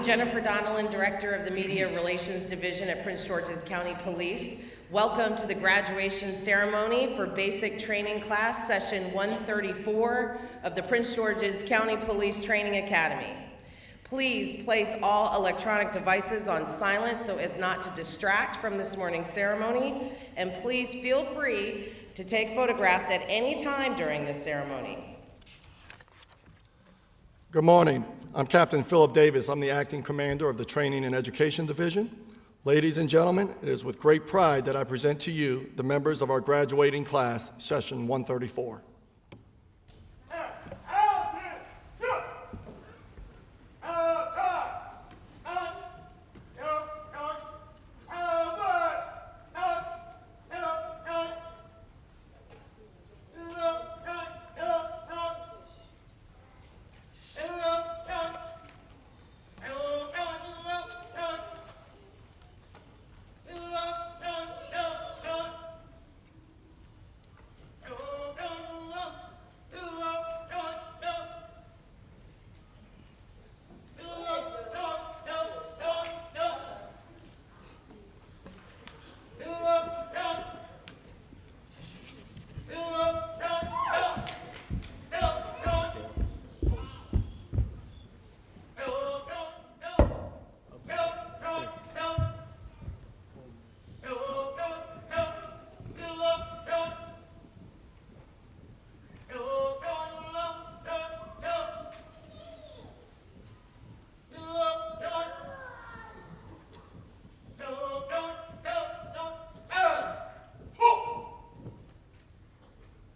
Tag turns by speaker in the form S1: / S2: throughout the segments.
S1: Jennifer Donelan, Director of the Media Relations Division at Prince George's County Police. Welcome to the graduation ceremony for Basic Training Class, Session 134 of the Prince George's County Police Training Academy. Please place all electronic devices on silent so as not to distract from this morning's ceremony, and please feel free to take photographs at any time during this ceremony.
S2: Good morning. I'm Captain Philip Davis. I'm the Acting Commander of the Training and Education Division. Ladies and gentlemen, it is with great pride that I present to you the members of our graduating class, Session 134.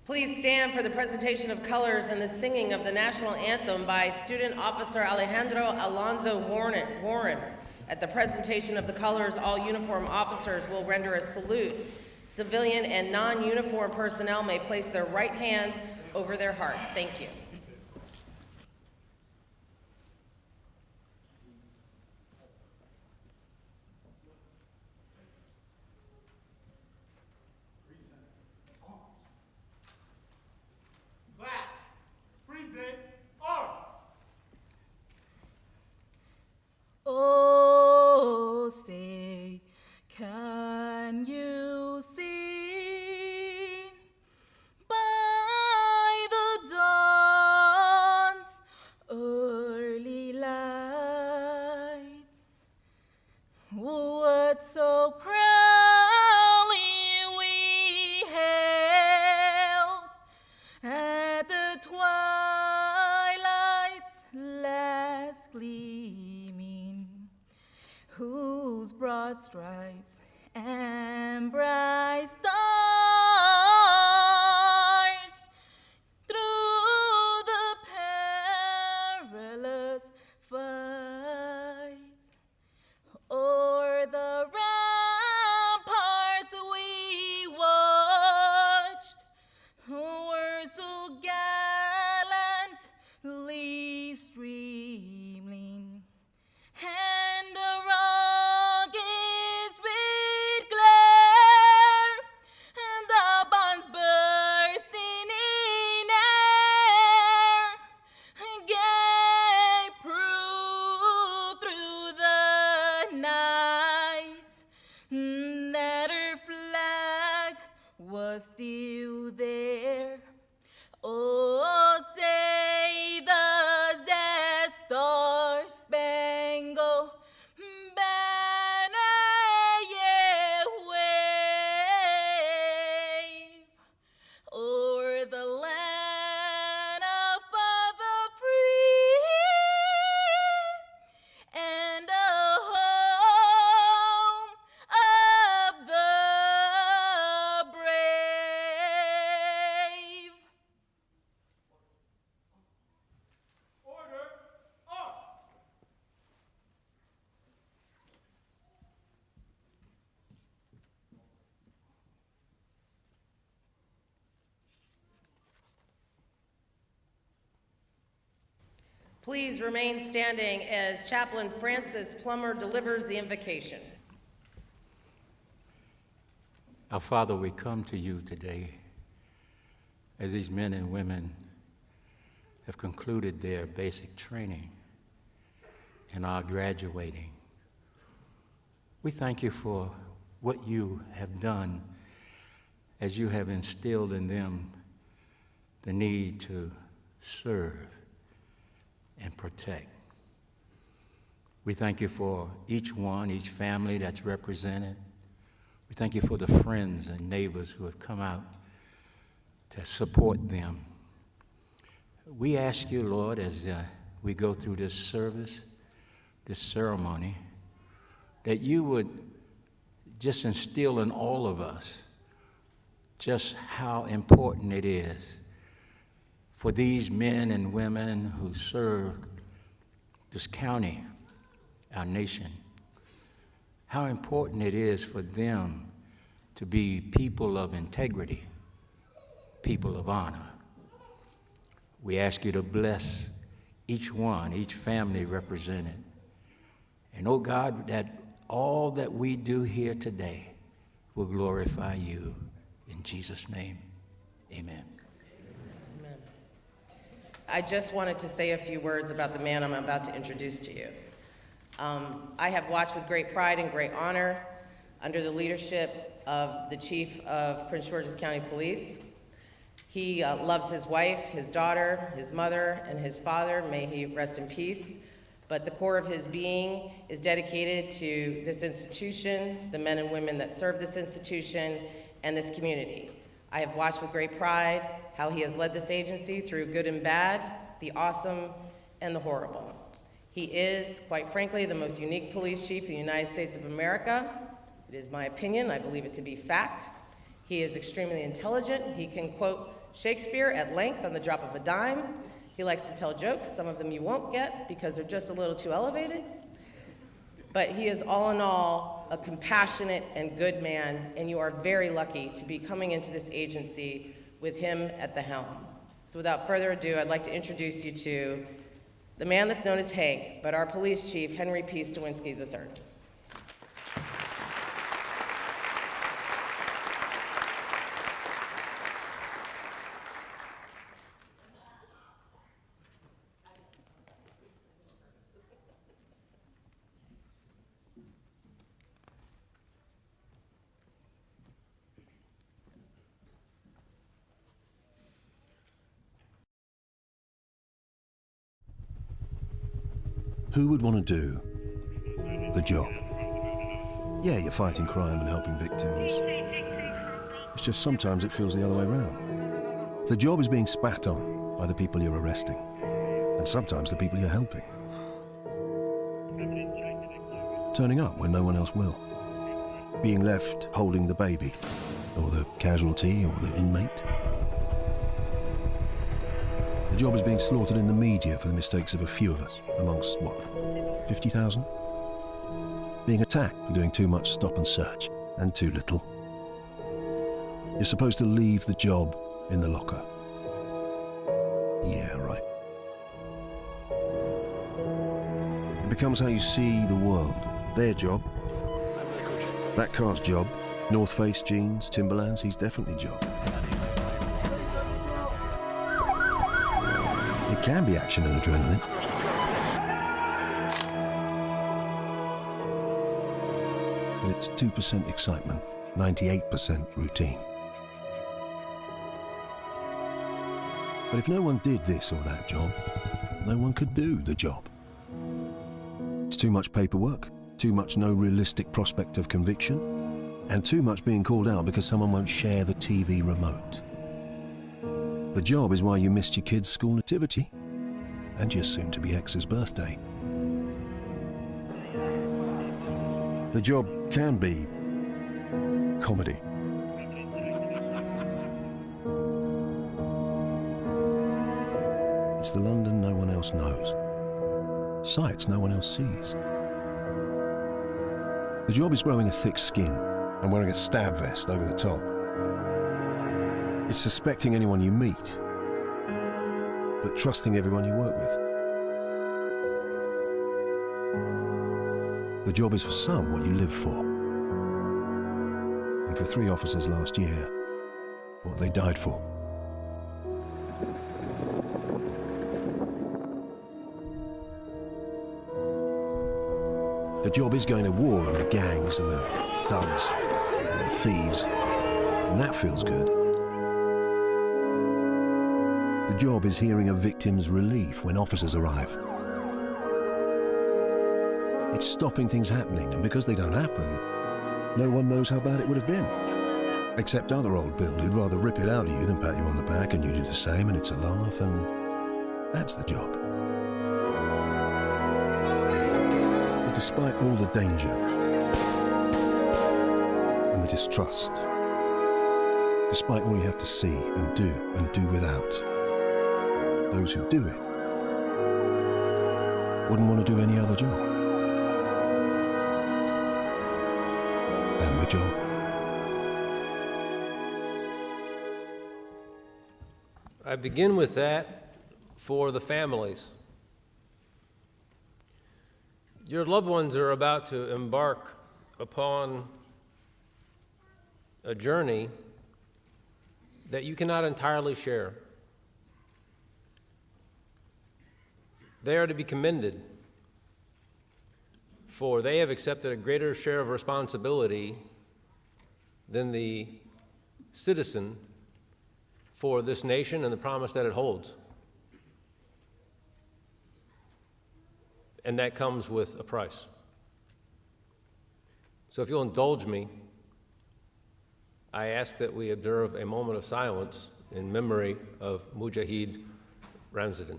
S2: Please stand for the presentation of colors and the singing of the national anthem by Student Officer Alejandro Alonso Warren. At the presentation of the colors, all uniform officers will render a salute. Civilian and non-uniform personnel may place their right hand over their heart. Thank you.
S3: Oh, say, can you see by the dawn's early light what so proudly we hailed at the twilight's last gleaming, whose broad stripes and bright stars through the perilous fight o'er the ramparts we watched were so gallantly streaming, and a rocket speed glare, and the bombs bursting in air, gave proof through the night that her flag was still there. Oh, say the Star-Spangled Banner yet wave o'er the land of the free and a home of the brave.
S4: Order up!
S1: Please remain standing as Chaplain Francis Plummer delivers the invocation.
S5: Our Father, we come to you today as these men and women have concluded their basic training and are graduating. We thank you for what you have done as you have instilled in them the need to serve and protect. We thank you for each one, each family that's represented. We thank you for the friends and neighbors who have come out to support them. We ask you, Lord, as we go through this service, this ceremony, that you would just instill in all of us just how important it is for these men and women who serve this county, our nation, how important it is for them to be people of integrity, people of honor. We ask you to bless each one, each family represented. And oh God, that all that we do here today will glorify you. In Jesus' name, amen.
S1: Amen. I just wanted to say a few words about the man I'm about to introduce to you. I have watched with great pride and great honor under the leadership of the Chief of Prince George's County Police. He loves his wife, his daughter, his mother, and his father. May he rest in peace. But the core of his being is dedicated to this institution, the men and women that serve this institution, and this community. I have watched with great pride how he has led this agency through good and bad, the awesome and the horrible. He is, quite frankly, the most unique police chief in the United States of America. It is my opinion, I believe it to be fact. He is extremely intelligent. He can quote Shakespeare at length on the drop of a dime. He likes to tell jokes. Some of them you won't get because they're just a little too elevated. But he is all in all a compassionate and good man, and you are very lucky to be coming into this agency with him at the helm. So without further ado, I'd like to introduce you to the man that's known as Hank, but our police chief, Henry P. Stawinski III.
S6: Who would want to do the job? Yeah, you're fighting crime and helping victims. It's just sometimes it feels the other way around. The job is being spat on by the people you're arresting, and sometimes the people you're helping. Turning up when no one else will. Being left holding the baby, or the casualty, or the inmate. The job is being slaughtered in the media for the mistakes of a few of us, amongst, what, 50,000? Being attacked for doing too much stop and search, and too little. You're supposed to leave the job in the locker. Yeah, right. It becomes how you see the world. Their job. That car's job. North Face jeans, Timberlands, he's definitely job. It can be action and adrenaline. But it's 2% excitement, 98% routine. But if no one did this or that job, no one could do the job. It's too much paperwork, too much no realistic prospect of conviction, and too much being called out because someone won't share the TV remote. The job is why you missed your kid's school nativity and your soon-to-be ex's birthday. The job can be comedy. It's the London no one else knows. Sights no one else sees. The job is growing a thick skin and wearing a stab vest over the top. It's suspecting anyone you meet, but trusting everyone you work with. The job is for some what you live for. And for 3 officers last year, what they died for. job is going to war on the gangs and the thugs and the thieves, and that feels good. The job is hearing a victim's relief when officers arrive. It's stopping things happening, and because they don't happen, no one knows how bad it would have been. Except other old Bill, who'd rather rip it out of you than pat you on the back, and you do the same, and it's a laugh, and that's the job. But despite all the danger and the distrust, despite all you have to see and do without, those who do it wouldn't want to do any other job than the job.
S7: I begin with that for the families. Your loved ones are about to embark upon a journey that you cannot entirely share. They are to be commended, for they have accepted a greater share of responsibility than the citizen for this nation and the promise that it holds. And that comes with a price. So if you'll indulge me, I ask that we observe a moment of silence in memory of Mujahid Ramzadin.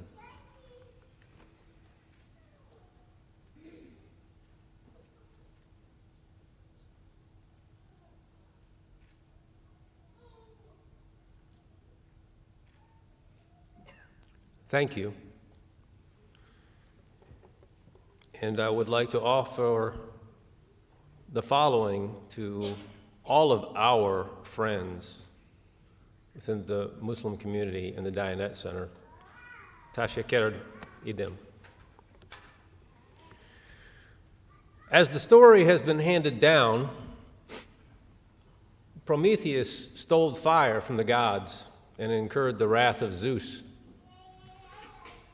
S7: Thank you. And I would like to offer the following to all of our friends within the Muslim community and the Diyanet Center. Tashakir idem. As the story has been handed down, Prometheus stole fire from the gods and incurred the wrath of Zeus.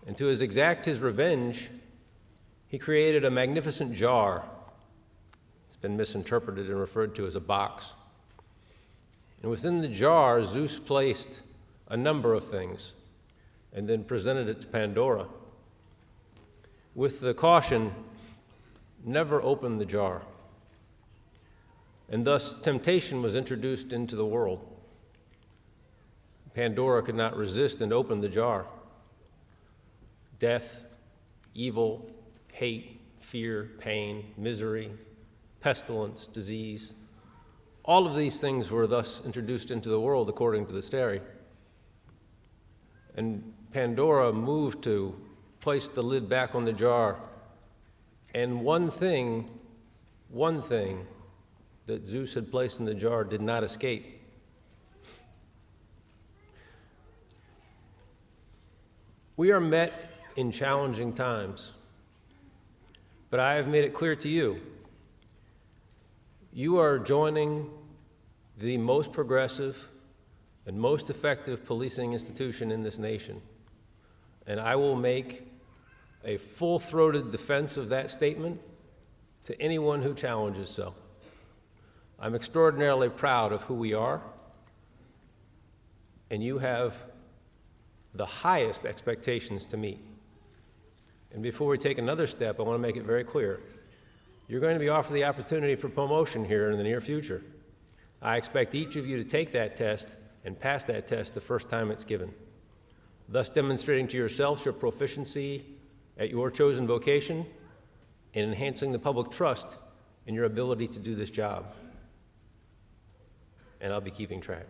S7: And to exact his revenge, he created a magnificent jar. It's been misinterpreted and referred to as a box. And within the jar, Zeus placed a number of things and then presented it to Pandora with the caution, never open the jar. And thus, temptation was introduced into the world. Pandora could not resist and opened the jar. Death, evil, hate, fear, pain, misery, pestilence, disease. All of these things were thus introduced into the world according to the story. And Pandora moved to place the lid back on the jar, and one thing that Zeus had placed in the jar did not escape. We are met in challenging times, but I have made it clear to you, you are joining the most progressive and most effective policing institution in this nation, and I will make a full-throated defense of that statement to anyone who challenges so. I'm extraordinarily proud of who we are, and you have the highest expectations to meet. And before we take another step, I want to make it very clear. You're going to be offered the opportunity for promotion here in the near future. I expect each of you to take that test and pass that test the first time it's given, thus demonstrating to yourselves your proficiency at your chosen vocation and enhancing the public trust in your ability to do this job. And I'll be keeping track.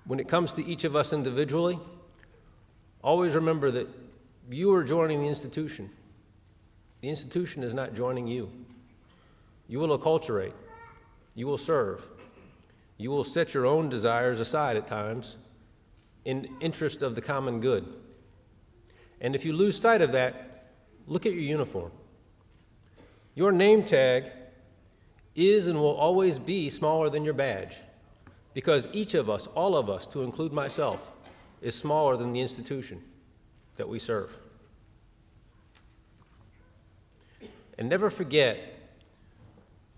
S7: When it comes to each of us individually, always remember that you are joining the institution. The institution is not joining you. You will acculturate. You will serve. You will set your own desires aside at times in interest of the common good. And if you lose sight of that, look at your uniform. Your name tag is and will always be smaller than your badge, because each of us, all of us, to include myself, is smaller than the institution that we serve. And never forget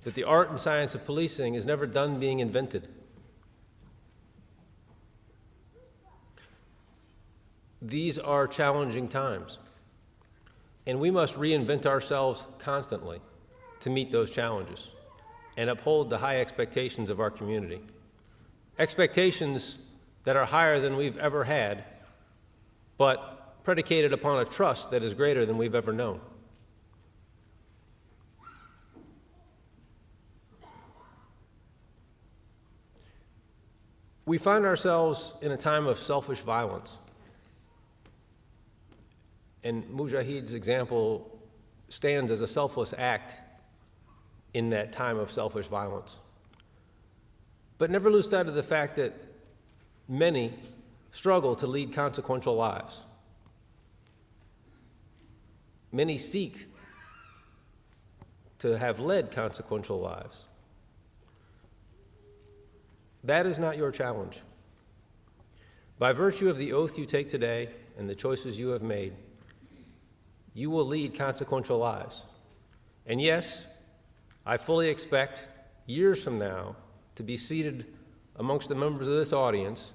S7: that the art and science of policing is never done being invented. These are challenging times, and we must reinvent ourselves constantly to meet those challenges and uphold the high expectations of our community. Expectations that are higher than we've ever had, but predicated upon a trust that is greater than we've ever known. We find ourselves in a time of selfish violence. And Mujahid's example stands as a selfless act in that time of selfish violence. But never lose sight of the fact that many struggle to lead consequential lives. Many seek to have led consequential lives. That is not your challenge. By virtue of the oath you take today and the choices you have made, you will lead consequential lives. And yes, I fully expect years from now to be seated amongst the members of this audience,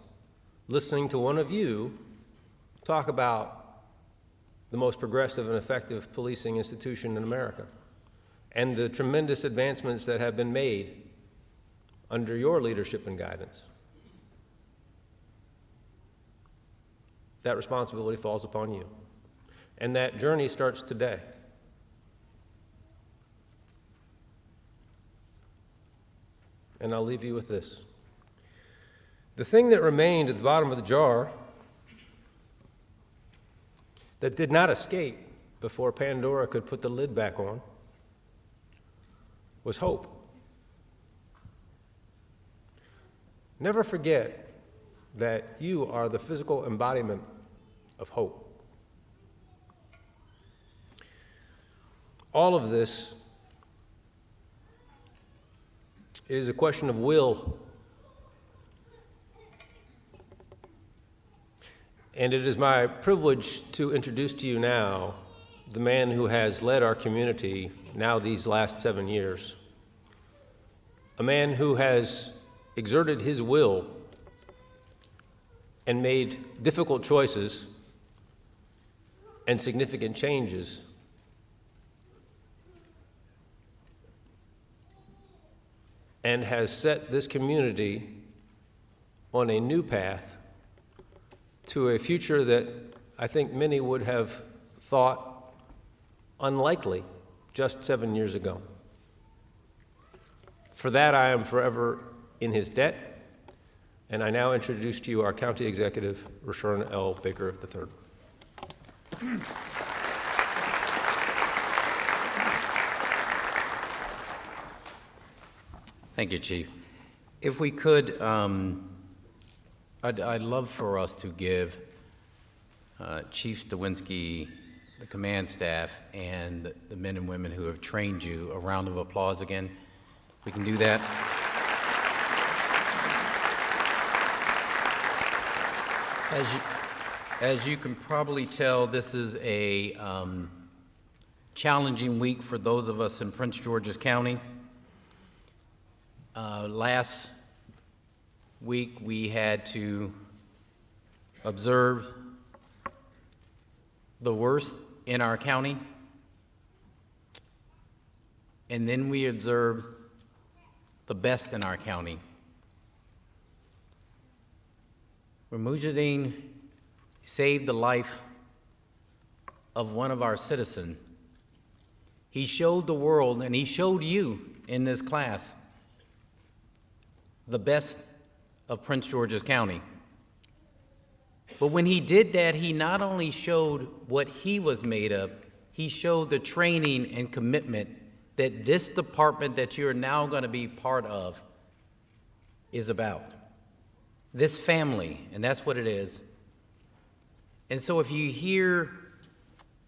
S7: listening to one of you talk about the most progressive and effective policing institution in America and the tremendous advancements that have been made under your leadership and guidance. That responsibility falls upon you. And that journey starts today. And I'll leave you with this. The thing that remained at the bottom of the jar that did not escape before Pandora could put the lid back on was hope. Never forget that you are the physical embodiment of hope. All of this is a question of will. And it is my privilege to introduce to you now the man who has led our community now these last 7 years. A man who has exerted his will and made difficult choices and significant changes and has set this community on a new path to a future that I think many would have thought unlikely just 7 years ago. For that, I am forever in his debt, and I now introduce to you our County Executive, Rushern L. Baker III.
S8: Thank you, Chief. If we could, I'd love for us to give Chief Stawinski, the command staff, and the men and women who have trained you a round of applause again. We can do that. As you can probably tell, this is a challenging week for those of us in Prince George's County. Last week, we had to observe the worst in our county, and then we observed the best in our county. When Mujahideen saved the life of one of our citizens, he showed the world, and he showed you in this class, the best of Prince George's County. But when he did that, he not only showed what he was made of, he showed the training and commitment that this department that you're now going to be part of is about. This family, and that's what it is. And so if you hear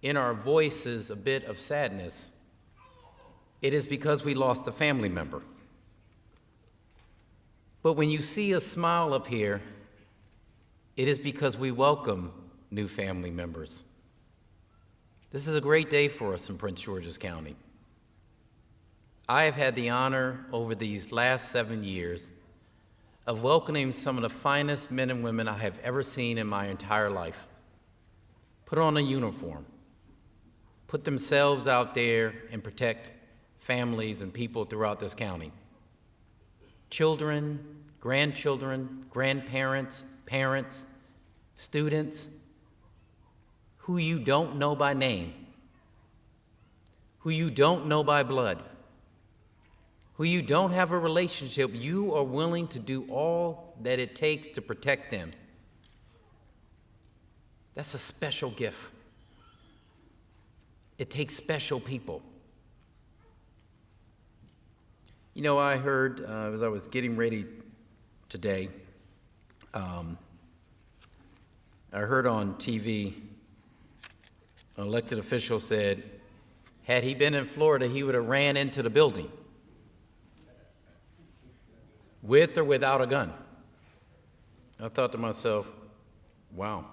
S8: in our voices a bit of sadness, it is because we lost a family member. But when you see a smile up here, it is because we welcome new family members. This is a great day for us in Prince George's County. I have had the honor over these last 7 years of welcoming some of the finest men and women I have ever seen in my entire life. Put on a uniform, put themselves out there and protect families and people throughout this county. Children, grandchildren, grandparents, parents, students, who you don't know by name, who you don't know by blood, who you don't have a relationship, you are willing to do all that it takes to protect them. That's a special gift. It takes special people. You know, I heard, as I was getting ready today, I heard on TV, an elected official said, had he been in Florida, he would have ran into the building, with or without a gun. I thought to myself, wow.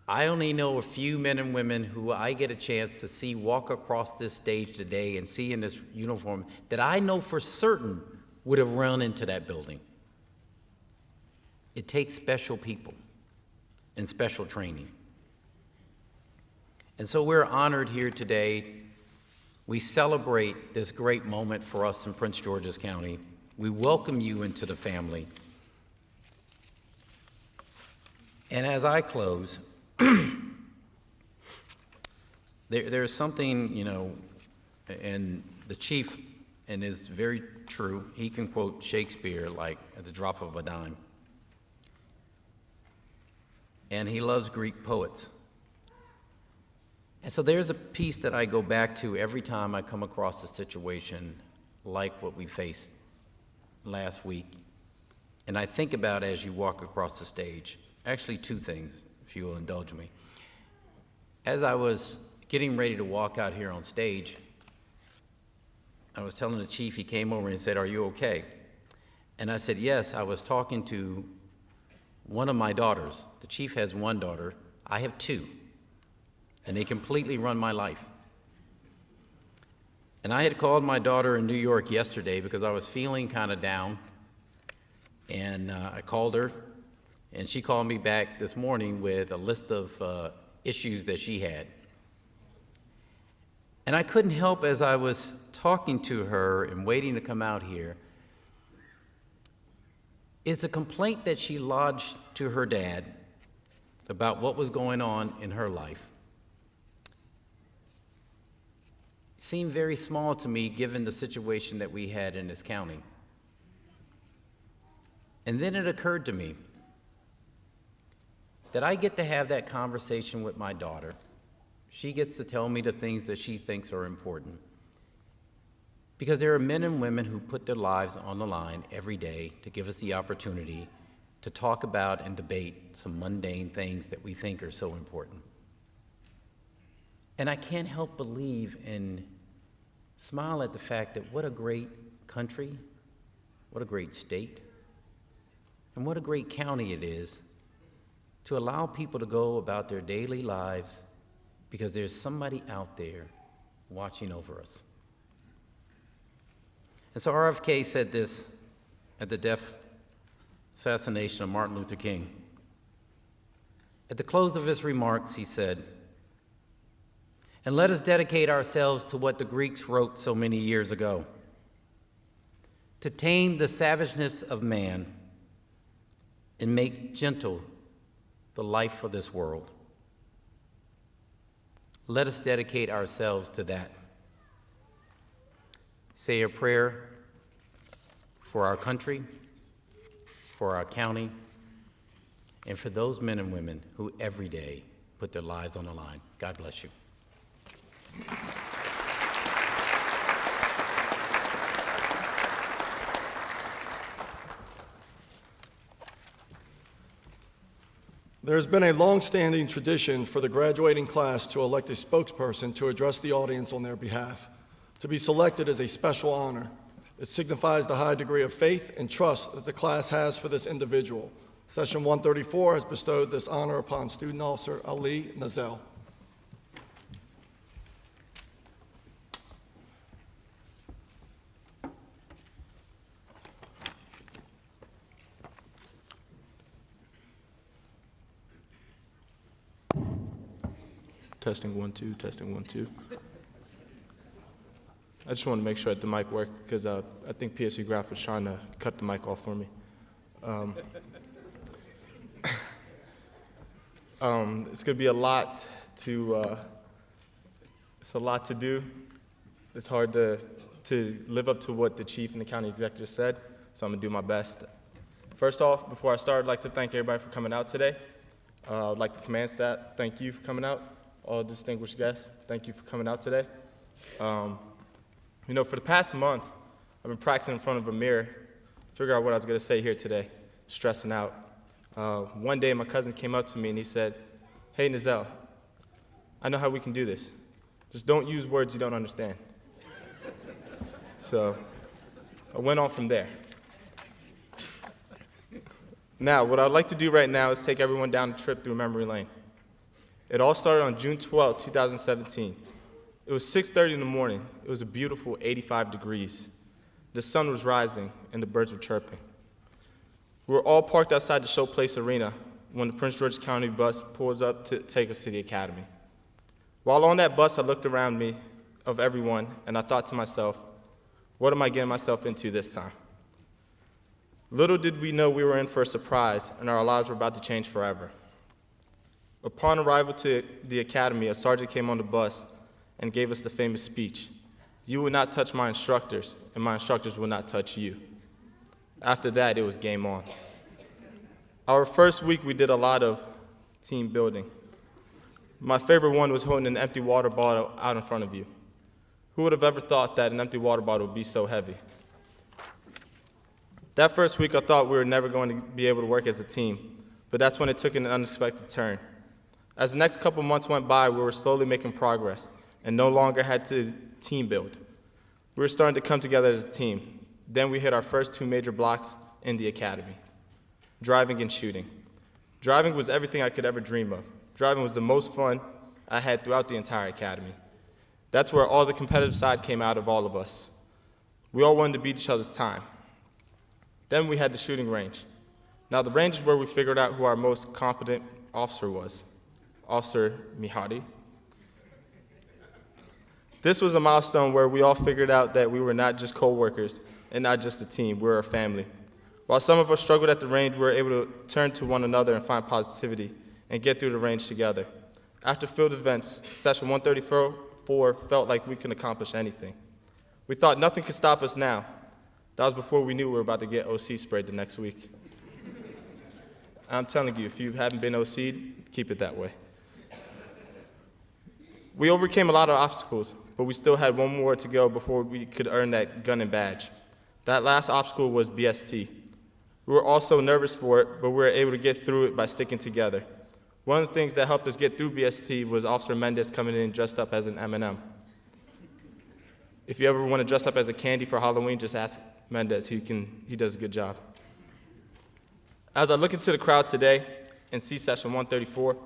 S8: I only know a few men and women who I get a chance to see walk across this stage today and see in this uniform that I know for certain would have run into that building. It takes special people and special training. And so we're honored here today. We celebrate this great moment for us in Prince George's County. We welcome you into the family. And as I close, there's something, you know, and the chief, and it's very true, he can quote Shakespeare like at the drop of a dime. And he loves Greek poets. And so there's a piece that I go back to every time I come across a situation like what we faced last week. And I think about as you walk across the stage. Actually, two things, if you will indulge me. As I was getting ready to walk out here on stage, I was telling the chief, he came over and said, "Are you okay?" And I said, "Yes, I was talking to one of my daughters." The chief has one daughter, I have two, and they completely run my life. And I had called my daughter in New York yesterday because I was feeling kind of down, and I called her, and she called me back this morning with a list of issues that she had. And I couldn't help, as I was talking to her and waiting to come out here, is the complaint that she lodged to her dad about what was going on in her life seemed very small to me given the situation that we had in this county. And then it occurred to me that I get to have that conversation with my daughter. She gets to tell me the things that she thinks are important. Because there are men and women who put their lives on the line every day to give us the opportunity to talk about and debate some mundane things that we think are so important. And I can't help believe and smile at the fact that what a great country, what a great state, and what a great county it is to allow people to go about their daily lives because there's somebody out there watching over us. And so RFK said this at the death assassination of Martin Luther King. At the close of his remarks, he said, "And let us dedicate ourselves to what the Greeks wrote so many years ago, to tame the savageness of man and make gentle the life of this world." Let us dedicate ourselves to that. Say a prayer for our country, for our county, and for those men and women who every day put their lives on the line. God bless you.
S9: There's been a long-standing tradition for the graduating class to elect a spokesperson to address the audience on their behalf. To be selected is a special honor. It signifies the high degree of faith and trust that the class has for this individual. Session 134 has bestowed this honor upon Student Officer Ali Nazel.
S10: Testing 1 2, testing 1 2. I just want to make sure that the mic worked because I think PSC Graph was trying to cut the mic off for me. It's going to be a lot to. It's a lot to do. It's hard to live up to what the chief and the county executive said, so I'm going to do my best. First off, before I start, I'd like to thank everybody for coming out today. I'd like the command staff, thank you for coming out. All distinguished guests, thank you for coming out today. You know, for the past month, I've been practicing in front of a mirror, figure out what I was going to say here today, stressing out. One day, my cousin came up to me and he said, "Hey, Nizel, I know how we can do this. Just don't use words you don't understand." So I went on from there. Now, what I'd like to do right now is take everyone down a trip through memory lane. It all started on June 12, 2017. It was 6:30 in the morning. It was a beautiful 85 degrees. The sun was rising and the birds were chirping. We were all parked outside the Showplace Arena when the Prince George's County bus pulls up to take us to the academy. While on that bus, I looked around me of everyone and I thought to myself, what am I getting myself into this time? Little did we know we were in for a surprise and our lives were about to change forever. Upon arrival to the academy, a sergeant came on the bus and gave us the famous speech, "You will not touch my instructors, and my instructors will not touch you." After that, it was game on. Our first week, we did a lot of team building. My favorite one was holding an empty water bottle out in front of you. Who would have ever thought that an empty water bottle would be so heavy? That first week, I thought we were never going to be able to work as a team, but that's when it took an unexpected turn. As the next couple months went by, we were slowly making progress and no longer had to team build. We were starting to come together as a team. Then we hit our first 2 major blocks in the academy, driving and shooting. Driving was everything I could ever dream of. Driving was the most fun I had throughout the entire academy. That's where all the competitive side came out of all of us. We all wanted to beat each other's time. Then we had the shooting range. Now the range is where we figured out who our most competent officer was, Officer Mihari. This was a milestone where we all figured out that we were not just co-workers and not just a team, we were a family. While some of us struggled at the range, we were able to turn to one another and find positivity and get through the range together. After field events, session 134 felt like we could accomplish anything. We thought nothing could stop us now. That was before we knew we were about to get OC sprayed the next week. I'm telling you, if you haven't been OC'd, keep it that way. We overcame a lot of obstacles, but we still had one more to go before we could earn that gun and badge. That last obstacle was BST. We were all so nervous for it, but we were able to get through it by sticking together. One of the things that helped us get through BST was Officer Mendez coming in dressed up as an M&M. If you ever want to dress up as a candy for Halloween, just ask Mendez. He does a good job. As I look into the crowd today and see session 134,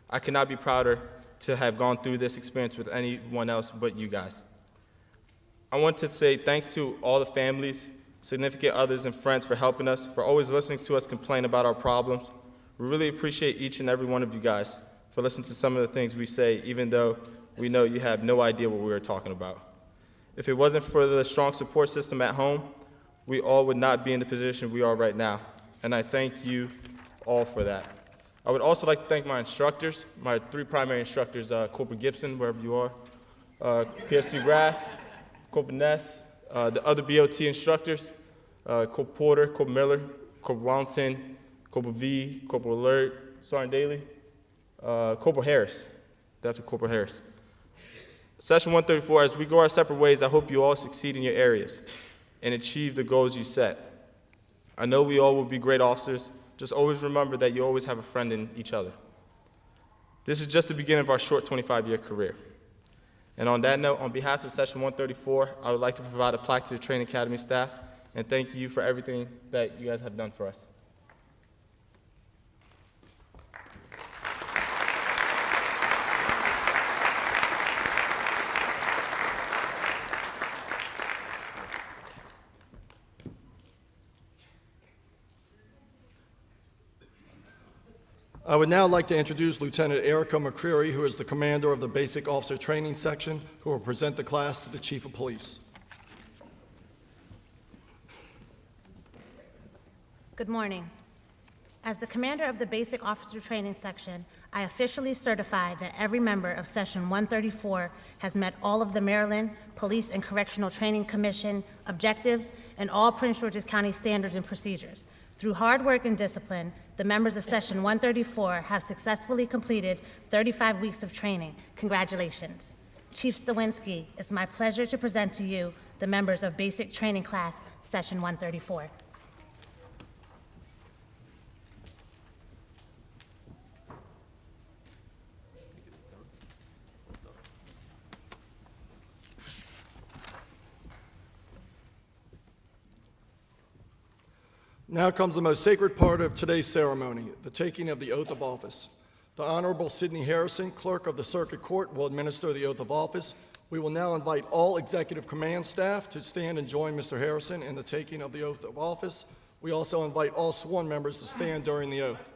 S10: I could not be prouder to have gone through this experience with anyone else but you guys. I want to say thanks to all the families, significant others, and friends for helping us, for always listening to us complain about our problems. We really appreciate each and every one of you guys for listening to some of the things we say, even though we know you have no idea what we were talking about. If it wasn't for the strong support system at home, we all would not be in the position we are right now, and I thank you all for that. I would also like to thank my instructors, my 3 primary instructors, Corporal Gibson, wherever you are, PSC Graff, Corporal Ness, the other BOT instructors, Corporal Porter, Corporal Miller, Corporal Wellington, Corporal V, Corporal Alert, Sergeant Daly, Corporal Harris, definitely Corporal Harris. Session 134, as we go our separate ways, I hope you all succeed in your areas and achieve the goals you set. I know we all will be great officers. Just always remember that you always have a friend in each other. This is just the beginning of our short 25-year career. And on that note, on behalf of Session 134, I would like to provide a plaque to the Training Academy staff and thank you for everything that you guys have done for us.
S9: I would now like to introduce Lieutenant Erica McCreary, who is the commander of the Basic Officer Training Section, who will present the class to the Chief of Police.
S11: Good morning. As the commander of the Basic Officer Training Section, I officially certify that every member of Session 134 has met all of the Maryland Police and Correctional Training Commission objectives and all Prince George's County standards and procedures. Through hard work and discipline, the members of Session 134 have successfully completed 35 weeks of training. Congratulations. Chief Stawinski, it's my pleasure to present to you the members of Basic Training Class, Session 134.
S9: Now comes the most sacred part of today's ceremony, the taking of the oath of office. The Honorable Sidney Harrison, Clerk of the Circuit Court, will administer the oath of office. We will now invite all Executive Command staff to stand and join Mr. Harrison in the taking of the oath of office. We also invite all sworn members to stand during the oath.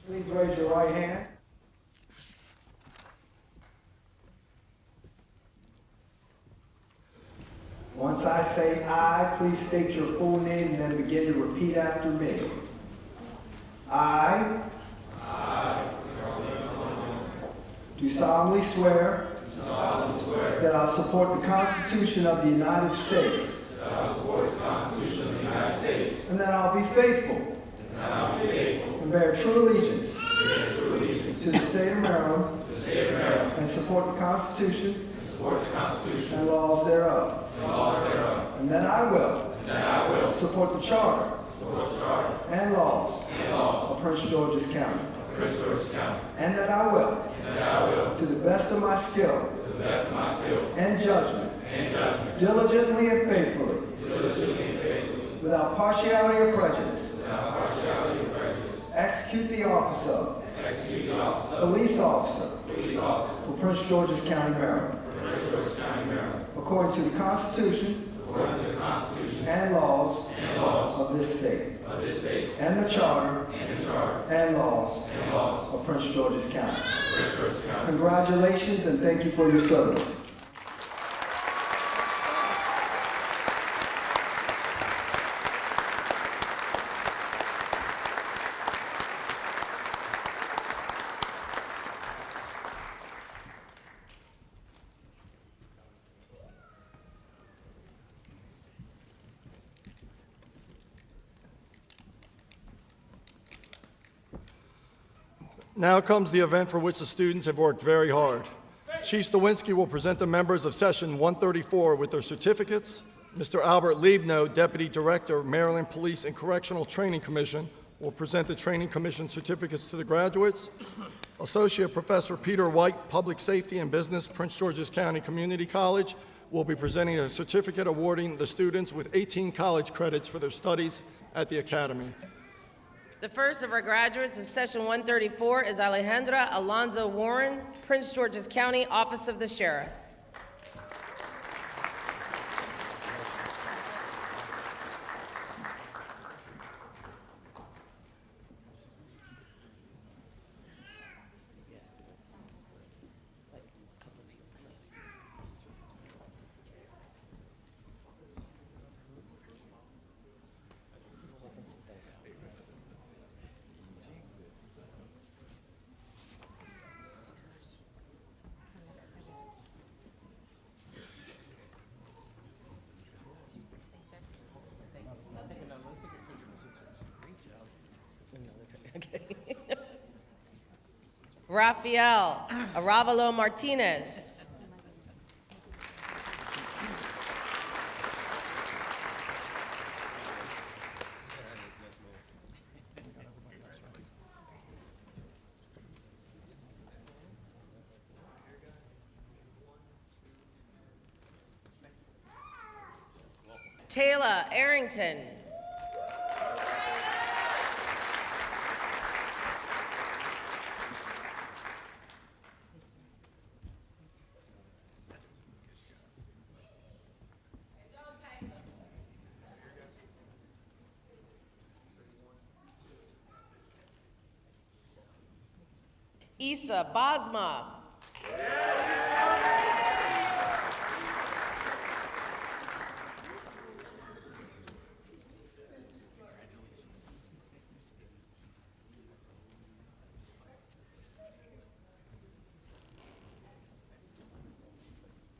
S12: Please raise your right hand. Once I say "I," please state your full name and then begin to repeat after me. I do solemnly swear that I will support the Constitution of the United States and that I will be faithful and bear true allegiance to the state of Maryland and support the Constitution and laws thereof. And that I will support the Charter and laws of Prince George's County. And that I will, to the best of my skill and judgment, diligently and faithfully, without partiality or prejudice, execute the office of police officer for Prince George's County, Maryland, according to the Constitution and laws of this state, and the Charter and laws of Prince George's County. Congratulations and thank you for your service.
S9: Now comes the event for which the students have worked very hard. Chief Stawinski will present the members of Session 134 with their certificates. Mr. Albert Liebno, Deputy Director, Maryland Police and Correctional Training Commission, will present the Training Commission certificates to the graduates. Associate Professor Peter White, Public Safety and Business, Prince George's County Community College, will be presenting a certificate awarding the students with 18 college credits for their studies at the Academy.
S1: The first of our graduates of Session 134 is Alejandra Alonzo Warren, Prince George's County Office of the Sheriff. Racheal Aravalo Martinez. Taila Arrington.
S2: Issa Basma.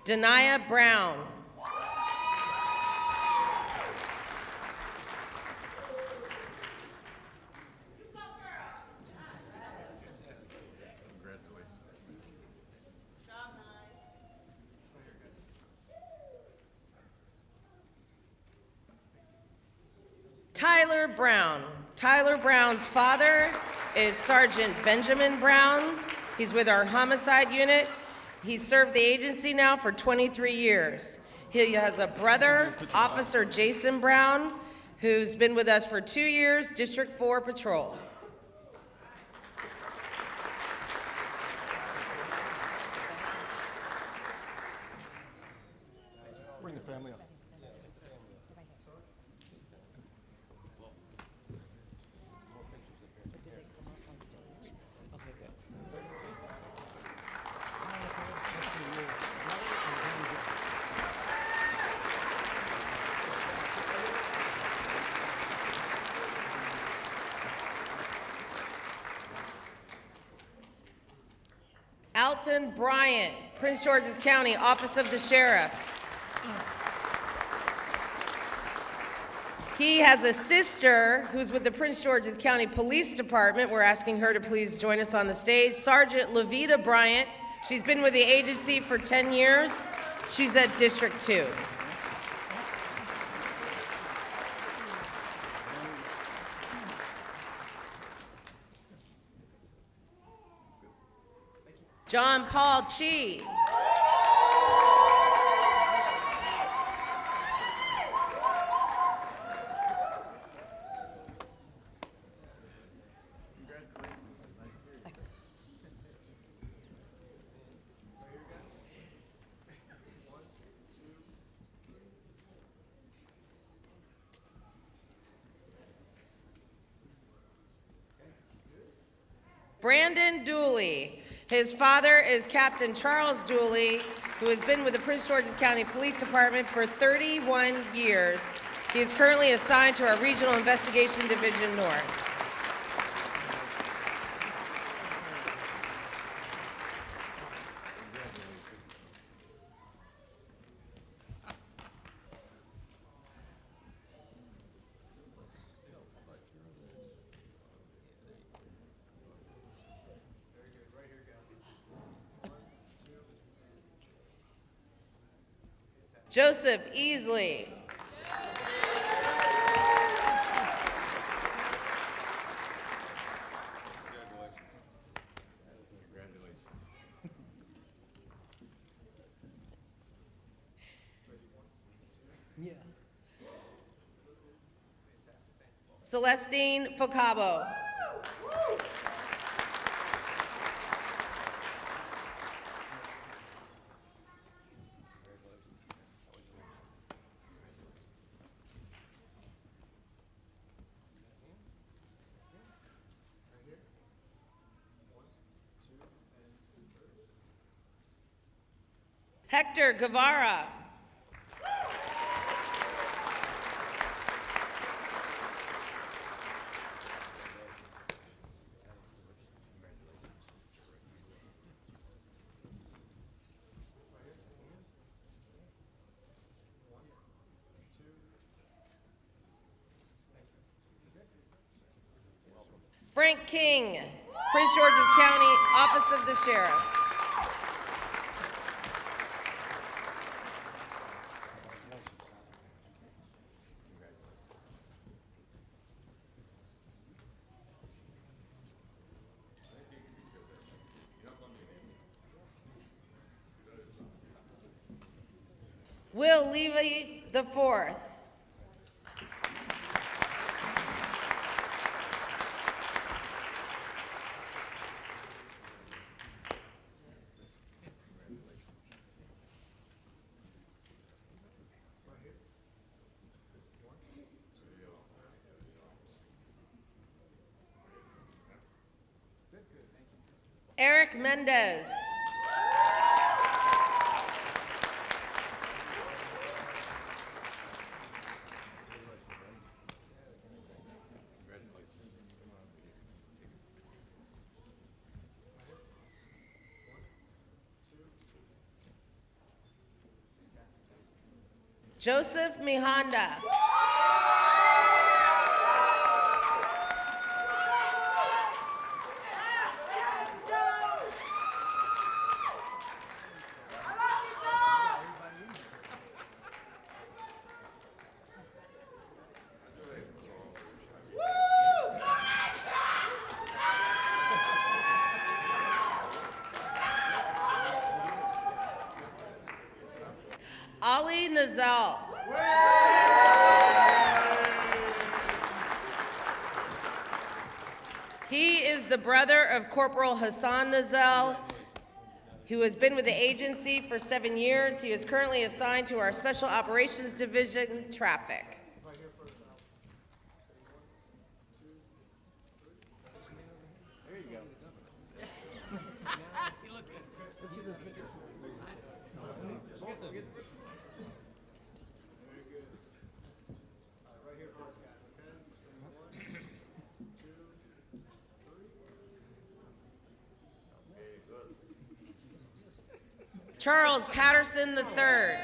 S2: Deniah Brown. Tyler Brown. Tyler Brown's father is Sergeant Benjamin Brown. He's with our homicide unit. He's served the agency now for 23 years. He has a brother, Officer Jason Brown, who's been with us for 2 years, District 4 Patrol.
S9: Bring the family up.
S2: Alton Bryant, Prince George's County, Office of the Sheriff. He has a sister who's with the Prince George's County Police Department. We're asking her to please join us on the stage. Sergeant Levita Bryant. She's been with the agency for 10 years. She's at District 2. John Paul Chi. Brandon Duelley. His father is Captain Charles Duelley, who has been with the Prince George's County Police Department for 31 years. He is currently assigned to our Regional Investigation Division North. Joseph Easle. Celestine Fokal. Hector Guevara. Frank King, Prince George's County, Office of the Sheriff. Will Levy the Fourth. Eric Mendez. Joseph Mihanda. Ali Nazal. He is the brother of Corporal Hassan Nazal, who has been with the agency for 7 years. He is currently assigned to our Special Operations Division, Traffic. Charles Patterson III.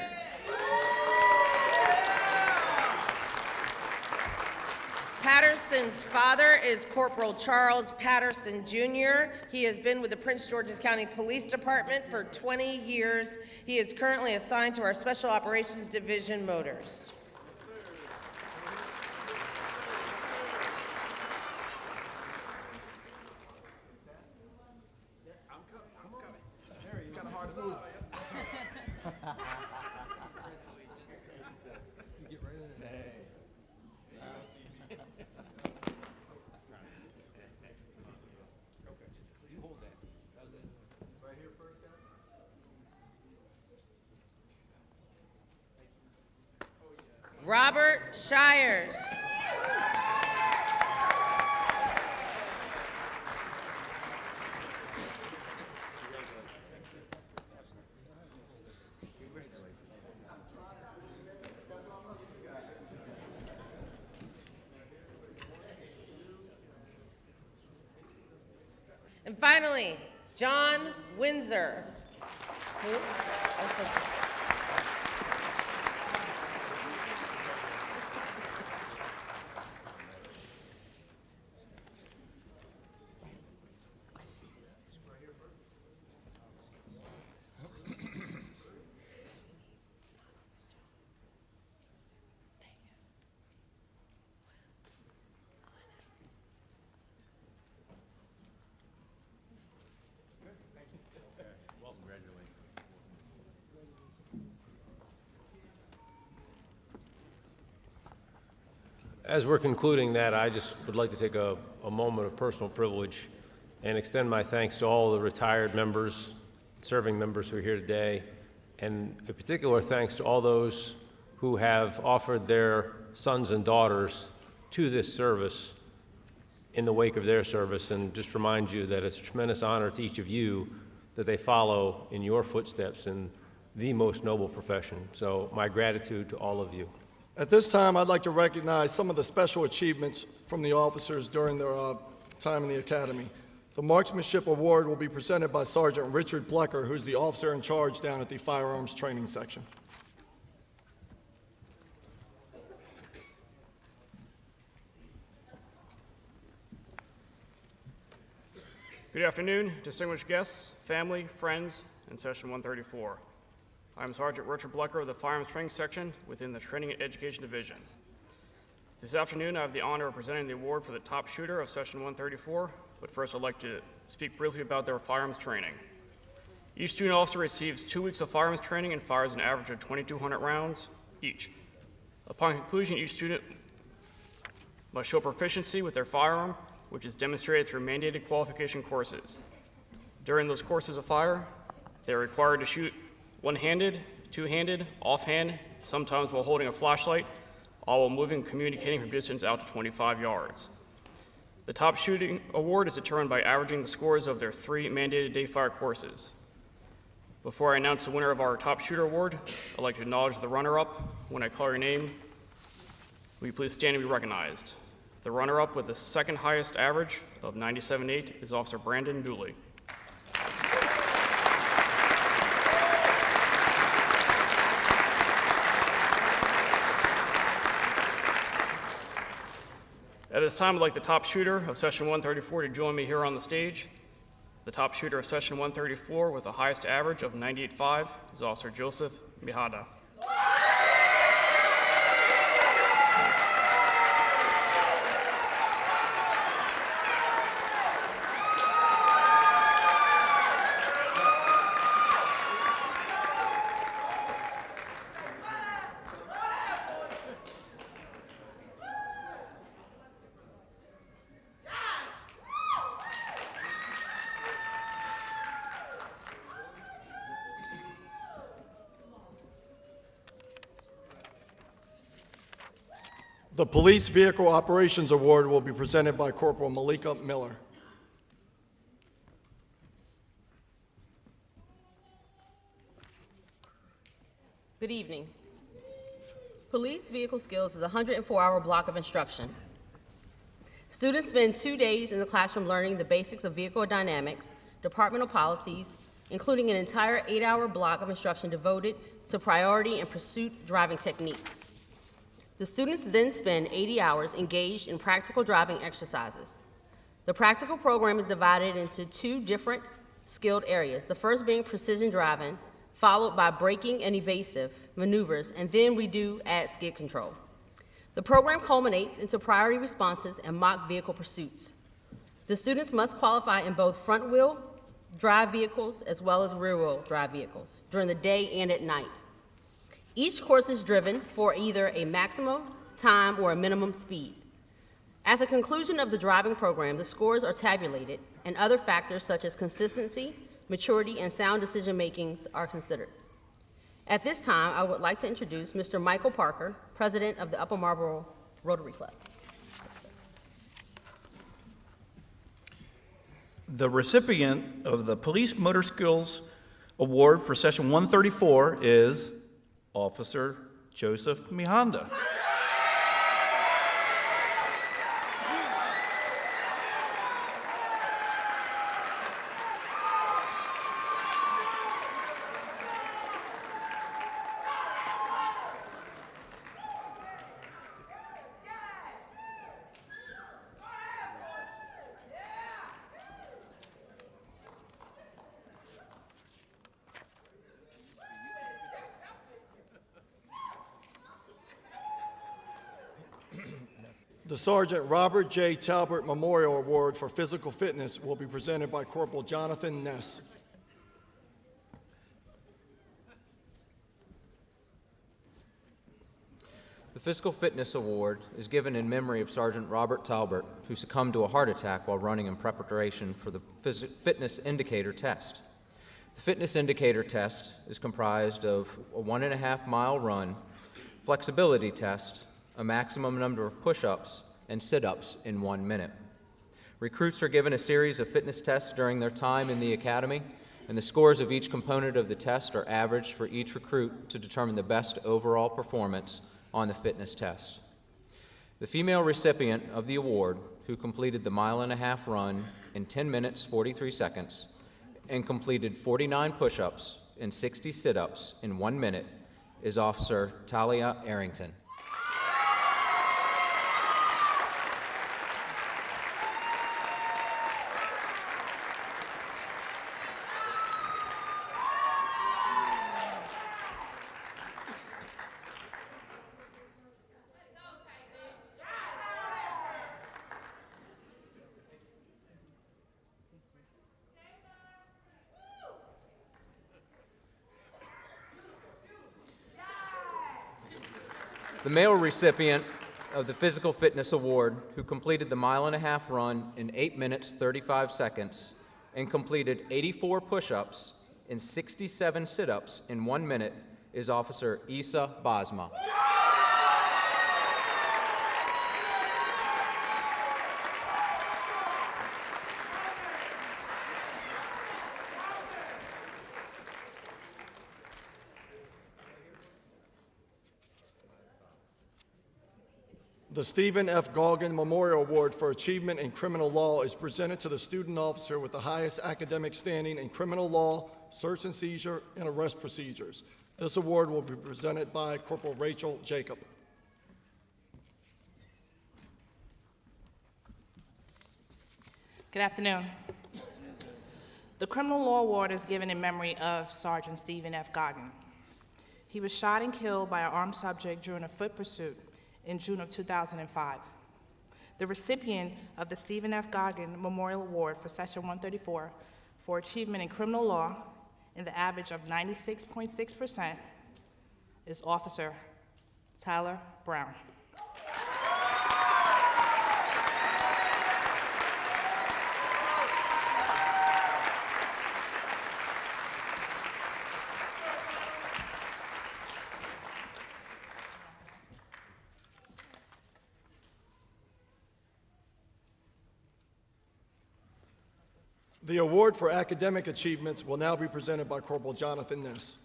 S2: Patterson's father is Corporal Charles Patterson Jr. He has been with the Prince George's County Police Department for 20 years. He is currently assigned to our Special Operations Division, Motors. Robert Shires. And finally, John Windsor. Who?
S7: As we're concluding that, I just would like to take a moment of personal privilege and extend my thanks to all the retired members, serving members who are here today, and a particular thanks to all those who have offered their sons and daughters to this service in the wake of their service, and just remind you that it's a tremendous honor to each of you that they follow in your footsteps in the most noble profession. So my gratitude to all of you.
S9: At this time, I'd like to recognize some of the special achievements from the officers during their time in the Academy. The Marksmanship Award will be presented by Sergeant Richard Blecker, who's the officer in charge down at the Firearms Training Section.
S13: Good afternoon, distinguished guests, family, friends, and Session 134. I'm Sergeant Richard Blecker of the Firearms Training Section within the Training and Education Division. This afternoon, I have the honor of presenting the award for the top shooter of Session 134, but first I'd like to speak briefly about their firearms training. Each student officer receives 2 weeks of firearms training and fires an average of 2,200 rounds each. Upon conclusion, each student must show proficiency with their firearm, which is demonstrated through mandated qualification courses. During those courses of fire, they are required to shoot one-handed, two-handed, offhand, sometimes while holding a flashlight, all while moving and communicating from distance out to 25 yards. The top shooting award is determined by averaging the scores of their 3 mandated day fire courses. Before I announce the winner of our top shooter award, I'd like to acknowledge the runner-up. When I call your name, will you please stand and be recognized? The runner-up with the second highest average of 97.8 is Officer Brandon Duelley. At this time, I'd like the top shooter of Session 134 to join me here on the stage. The top shooter of Session 134 with the highest average of 98.5 is Officer Joseph Mihada.
S9: The Police Vehicle Operations Award will be presented by Corporal Malika Miller.
S2: Good evening. Police Vehicle Skills is a 104-hour block of instruction. Students spend 2 days in the classroom learning the basics of vehicle dynamics, departmental policies, including an entire 8-hour block of instruction devoted to priority and pursuit driving techniques. The students then spend 80 hours engaged in practical driving exercises. The practical program is divided into 2 different skilled areas, the first being precision driving, followed by braking and evasive maneuvers, and then we do add skid control. The program culminates into priority responses and mock vehicle pursuits. The students must qualify in both front-wheel drive vehicles as well as rear-wheel drive vehicles during the day and at night. Each course is driven for either a maximum time or a minimum speed. At the conclusion of the driving program, the scores are tabulated and other factors such as consistency, maturity, and sound decision-making are considered. At this time, I would like to introduce Mr. Michael Parker, President of the Upper Marlboro Rotary Club.
S14: The recipient of the Police Motor Skills Award for Session 134 is Officer Joseph Mihanda.
S9: The Sergeant Robert J. Talbert Memorial Award for Physical Fitness will be presented by Corporal Jonathan Ness.
S15: The Physical Fitness Award is given in memory of Sergeant Robert Talbert, who succumbed to a heart attack while running in preparation for the Fitness Indicator Test. The Fitness Indicator Test is comprised of a 1.5-mile run, flexibility test, a maximum number of push-ups, and sit-ups in 1 minute. Recruits are given a series of fitness tests during their time in the academy, and the scores of each component of the test are averaged for each recruit to determine the best overall performance on the fitness test. The female recipient of the award, who completed the 1.5-mile run in 10 minutes, 43 seconds, and completed 49 push-ups and 60 sit-ups in 1 minute, is Officer Taila Arrington. The male recipient of the Physical Fitness Award, who completed the 1.5-mile run in 8 minutes, 35 seconds, and completed 84 push-ups and 67 sit-ups in 1 minute, is Officer Issa Basma.
S9: The Stephen F. Goggin Memorial Award for Achievement in Criminal Law is presented to the student officer with the highest academic standing in criminal law, search and seizure, and arrest procedures. This award will be presented by Corporal Racheal Jacob.
S16: Good afternoon. The Criminal Law Award is given in memory of Sergeant Stephen F. Goggin. He was shot and killed by an armed subject during a foot pursuit in June of 2005. The recipient of the Stephen F. Goggin Memorial Award for Session 134 for achievement in criminal law in the average of 96.6% is Officer Taila Brown.
S9: The award for academic achievements will now be presented by Corporal Jonathan Ness.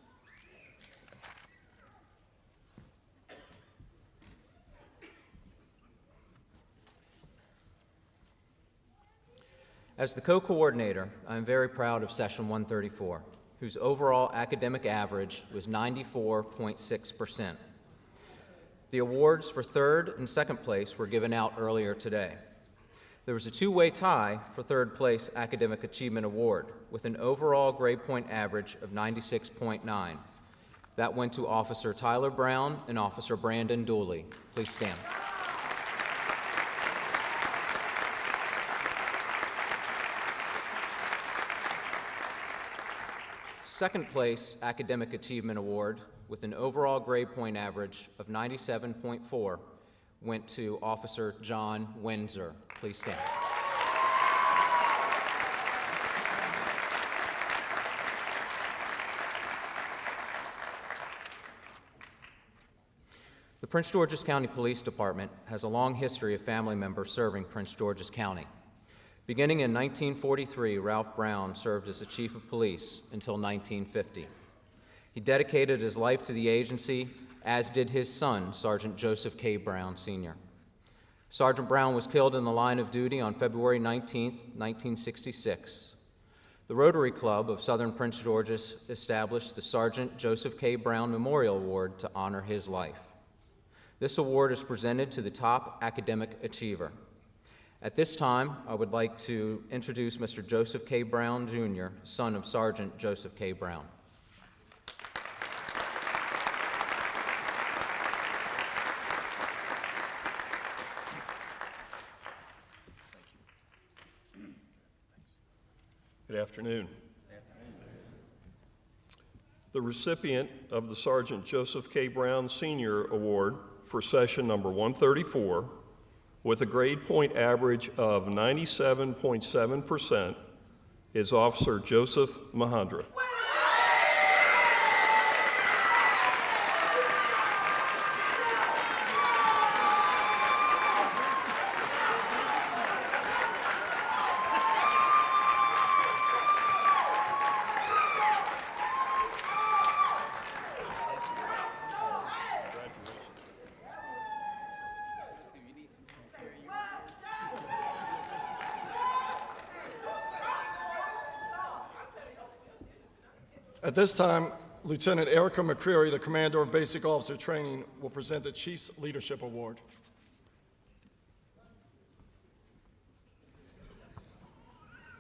S15: As the co-coordinator, I am very proud of Session 134, whose overall academic average was 94.6%. The awards for third and second place were given out earlier today. There was a two-way tie for third place Academic Achievement Award with an overall grade point average of 96.9. That went to Officer Taila Brown and Officer Brandon Duelley. Please stand. Second place Academic Achievement Award with an overall grade point average of 97.4 went to Officer John Windsor. Please stand. The Prince George's County Police Department has a long history of family members serving Prince George's County. Beginning in 1943, Ralph Brown served as the Chief of Police until 1950. He dedicated his life to the agency, as did his son, Sergeant Joseph K. Brown, Sr. Sergeant Brown was killed in the line of duty on February 19, 1966. The Rotary Club of Southern Prince George's established the Sergeant Joseph K. Brown Memorial Award to honor his life. This award is presented to the top academic achiever. At this time, I would like to introduce Mr. Joseph K. Brown, Jr., son of Sergeant Joseph K. Brown.
S17: Good afternoon. The recipient of the Sergeant Joseph K. Brown Sr. Award for session number 134 with a grade point average of 97.7% is Officer Joseph Mahandra.
S9: At this time, Lieutenant Erica McCreary, the Commander of Basic Officer Training, will present the Chief's Leadership Award.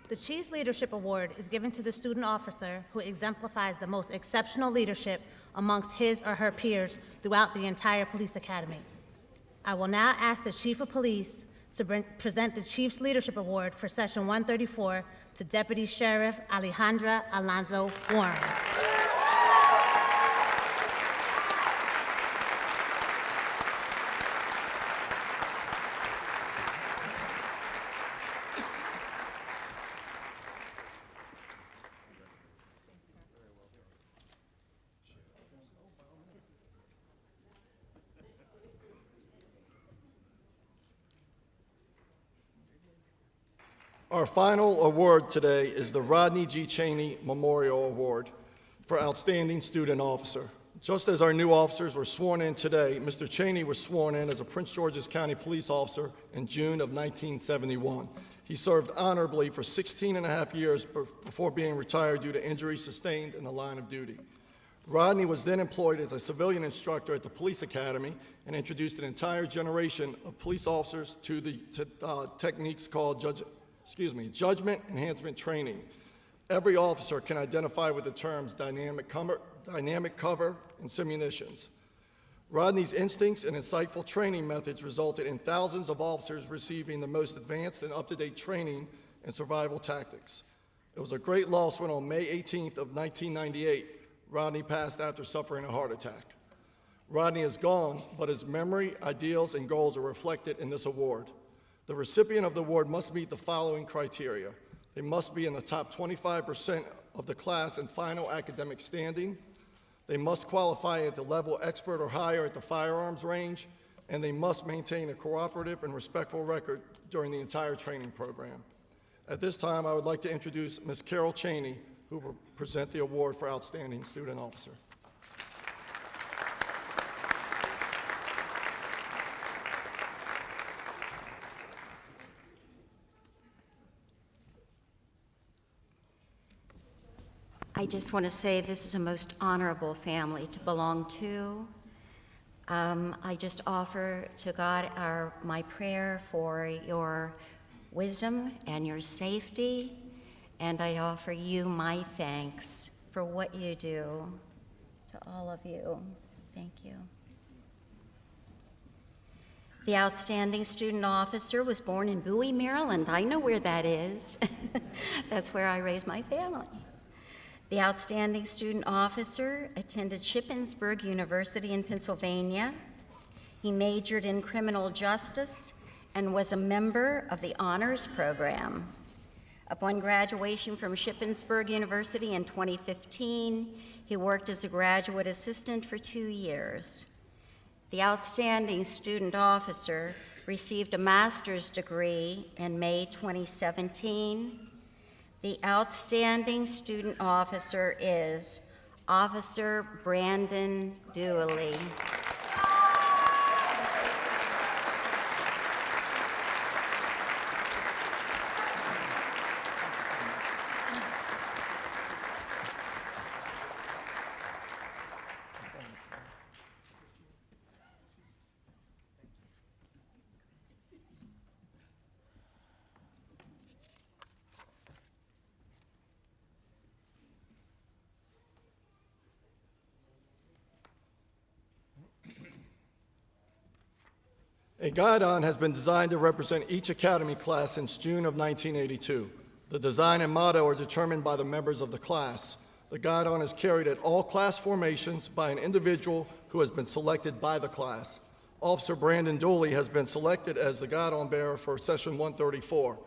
S11: The Chief's Leadership Award is given to the student officer who exemplifies the most exceptional leadership amongst his or her peers throughout the entire police academy. I will now ask the Chief of Police to present the Chief's Leadership Award for Session 134 to Deputy Sheriff Alejandra Alonzo Warren.
S9: Our final award today is the Rodney G. Chaney Memorial Award for Outstanding Student Officer. Just as our new officers were sworn in today, Mr. Chaney was sworn in as a Prince George's County police officer in June of 1971. He served honorably for 16 and a half years before being retired due to injuries sustained in the line of duty. Rodney was then employed as a civilian instructor at the police academy and introduced an entire generation of police officers to techniques called judgment enhancement training. Every officer can identify with the terms dynamic cover and simunitions. Rodney's instincts and insightful training methods resulted in thousands of officers receiving the most advanced and up-to-date training in survival tactics. It was a great loss when on May 18th of 1998, Rodney passed after suffering a heart attack. Rodney is gone, but his memory, ideals, and goals are reflected in this award. The recipient of the award must meet the following criteria. They must be in the top 25% of the class in final academic standing. They must qualify at the level expert or higher at the firearms range, and they must maintain a cooperative and respectful record during the entire training program. At this time, I would like to introduce Ms. Carol Chaney, who will present the award for Outstanding Student Officer.
S18: I just want to say this is a most honorable family to belong to. I just offer to God my prayer for your wisdom and your safety, and I offer you my thanks for what you do to all of you. Thank you. The Outstanding Student Officer was born in Bowie, Maryland. I know where that is. That's where I raised my family. The Outstanding Student Officer attended Shippensburg University in Pennsylvania. He majored in criminal justice and was a member of the honors program. Upon graduation from Shippensburg University in 2015, he worked as a graduate assistant for 2 years. The Outstanding Student Officer received a master's degree in May 2017. The Outstanding Student Officer is Officer Brandon Duelley.
S9: A guidon has been designed to represent each academy class since June of 1982. The design and motto are determined by the members of the class. The guidon is carried at all class formations by an individual who has been selected by the class. Officer Brandon Dooley has been selected as the guidon bearer for session 134.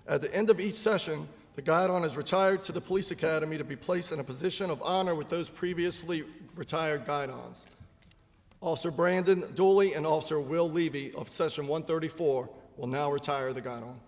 S9: At the end of each session, the guidon is retired to the police academy to be placed in a position of honor with those previously retired guidons. Officer Brandon Dooley and Officer Will Levy of Session 134 will now retire the guidon.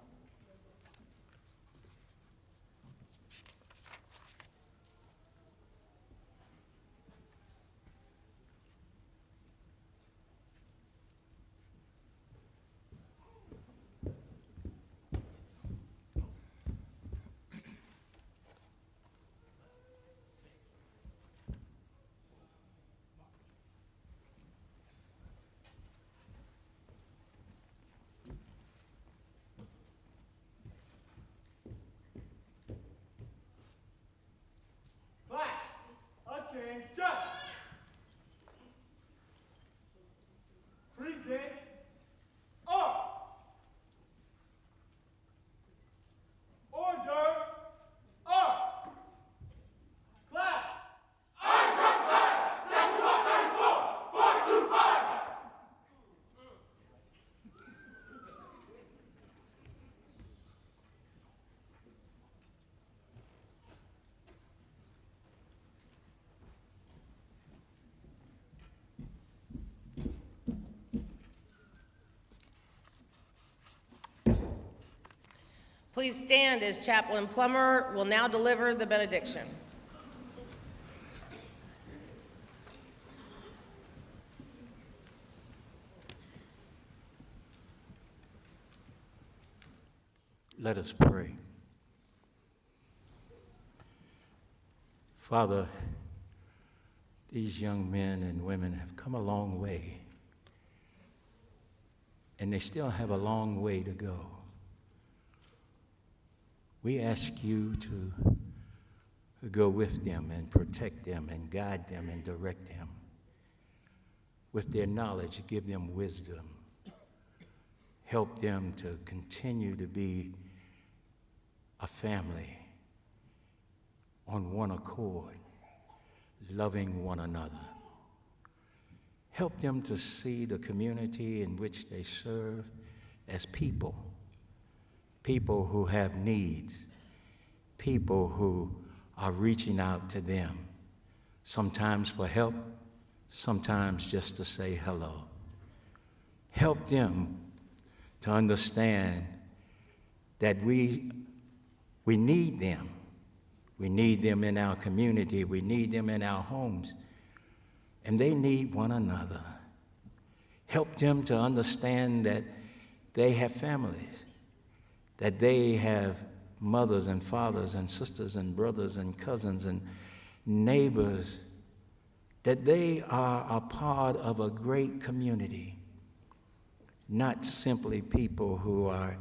S1: Please stand as Chaplain Plummer will now deliver the benediction.
S5: Let us pray. Father, these young men and women have come a long way, and they still have a long way to go. We ask you to go with them and protect them and guide them and direct them. With their knowledge, give them wisdom. Help them to continue to be a family on one accord, loving one another. Help them to see the community in which they serve as people, people who have needs, people who are reaching out to them, sometimes for help, sometimes just to say hello. Help them to understand that we need them. We need them in our community. We need them in our homes. And they need one another. Help them to understand that they have families, that they have mothers and fathers and sisters and brothers and cousins and neighbors, that they are a part of a great community, not simply people who are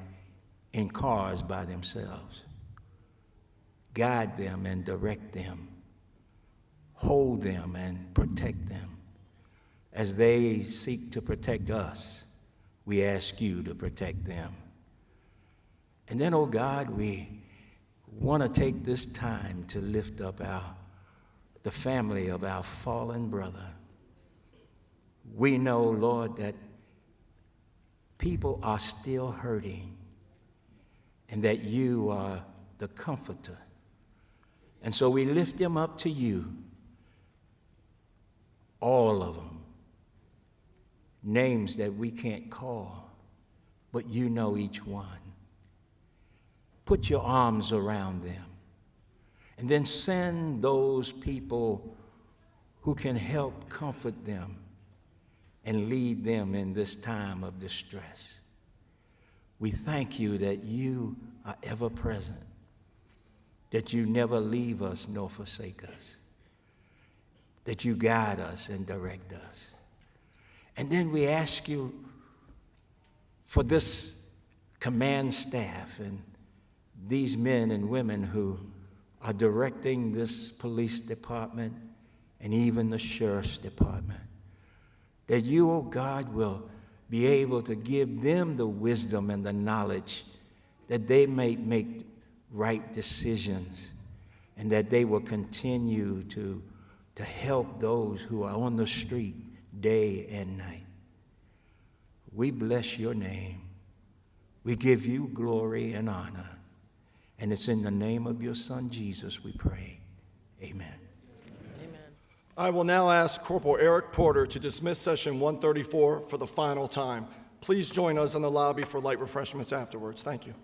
S5: in cars by themselves. Guide them and direct them. Hold them and protect them. As they seek to protect us, we ask you to protect them. And then, oh God, we want to take this time to lift up the family of our fallen brother. We know, Lord, that people are still hurting and that you are the comforter. And so we lift them up to you, all of them, names that we can't call, but you know each one. Put your arms around them, and then send those people who can help comfort them and lead them in this time of distress. We thank you that you are ever present, that you never leave us nor forsake us, that you guide us and direct us. And then we ask you for this command staff and these men and women who are directing this police department and even the sheriff's department, that you, oh God, will be able to give them the wisdom and the knowledge that they may make right decisions and that they will continue to help those who are on the street day and night. We bless your name. We give you glory and honor. And it's in the name of your Son, Jesus, we pray. Amen.
S1: Amen.
S9: I will now ask Corporal Eric Porter to dismiss session 134 for the final time. Please join us in the lobby for light refreshments afterwards. Thank you.